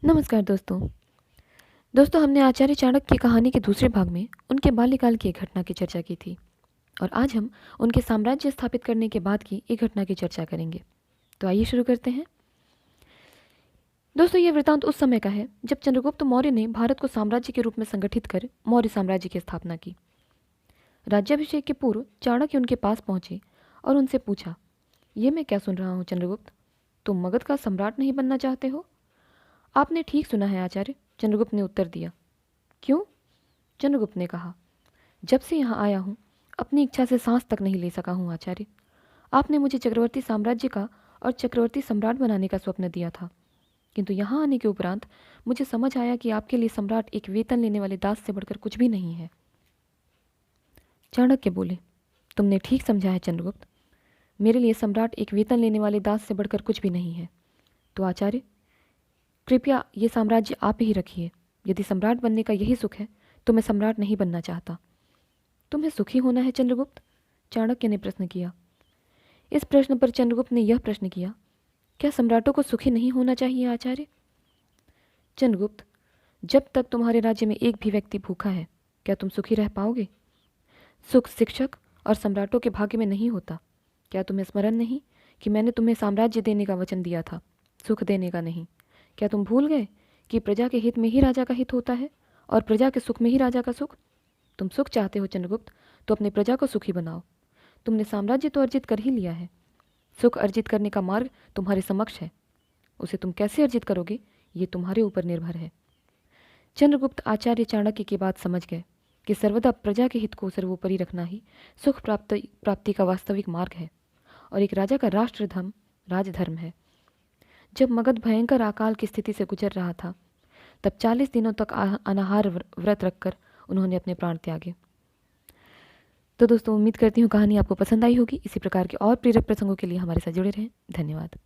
नमस्कार दोस्तों। हमने आचार्य चाणक्य की कहानी के दूसरे भाग में उनके बाल्यकाल की एक घटना की चर्चा की थी और आज हम उनके साम्राज्य स्थापित करने के बाद की एक घटना की चर्चा करेंगे। तो आइए शुरू करते हैं। दोस्तों, यह वृतांत उस समय का है जब चंद्रगुप्त मौर्य ने भारत को साम्राज्य के रूप में संगठित कर मौर्य साम्राज्य की स्थापना की। राज्याभिषेक के पूर्व चाणक्य उनके पास पहुंचे और उनसे पूछा, ये मैं क्या सुन रहा हूँ चंद्रगुप्त, तुम मगध का सम्राट नहीं बनना चाहते हो? आपने ठीक सुना है आचार्य, चंद्रगुप्त ने उत्तर दिया। क्यों? चंद्रगुप्त ने कहा, जब से यहाँ आया हूँ अपनी इच्छा से सांस तक नहीं ले सका हूँ आचार्य। आपने मुझे चक्रवर्ती साम्राज्य का और चक्रवर्ती सम्राट बनाने का स्वप्न दिया था, किंतु यहाँ आने के उपरांत मुझे समझ आया कि आपके लिए सम्राट एक वेतन लेने वाले दास से बढ़कर कुछ भी नहीं है। चाणक्य बोले, तुमने ठीक समझा है चंद्रगुप्त, मेरे लिए सम्राट एक वेतन लेने वाले दास से बढ़कर कुछ भी नहीं है। तो आचार्य, कृपया ये साम्राज्य आप ही रखिए। यदि सम्राट बनने का यही सुख है तो मैं सम्राट नहीं बनना चाहता। तुम्हें सुखी होना है चंद्रगुप्त? चाणक्य ने प्रश्न किया। इस प्रश्न पर चंद्रगुप्त ने यह प्रश्न किया, क्या सम्राटों को सुखी नहीं होना चाहिए आचार्य? चंद्रगुप्त, जब तक तुम्हारे राज्य में एक भी व्यक्ति भूखा है क्या तुम सुखी रह पाओगे? सुख शिक्षक और सम्राटों के भाग्य में नहीं होता। क्या तुम्हें स्मरण नहीं कि मैंने तुम्हें साम्राज्य देने का वचन दिया था, सुख देने का नहीं? क्या तुम भूल गए कि प्रजा के हित में ही राजा का हित होता है और प्रजा के सुख में ही राजा का सुख? तुम सुख चाहते हो चंद्रगुप्त, तो अपनी प्रजा को सुखी बनाओ। तुमने साम्राज्य तो अर्जित कर ही लिया है, सुख अर्जित करने का मार्ग तुम्हारे समक्ष है। उसे तुम कैसे अर्जित करोगे ये तुम्हारे ऊपर निर्भर है। चंद्रगुप्त आचार्य चाणक्य की बात समझ गए कि सर्वदा प्रजा के हित को सर्वोपरि रखना ही सुख प्राप्ति का वास्तविक मार्ग है और एक राजा का राष्ट्रधर्म राजधर्म है। जब मगध भयंकर अकाल की स्थिति से गुजर रहा था तब 40 दिनों तक अनाहार व्रत रखकर उन्होंने अपने प्राण त्यागे। तो दोस्तों, उम्मीद करती हूँ कहानी आपको पसंद आई होगी। इसी प्रकार के और प्रेरक प्रसंगों के लिए हमारे साथ जुड़े रहें। धन्यवाद।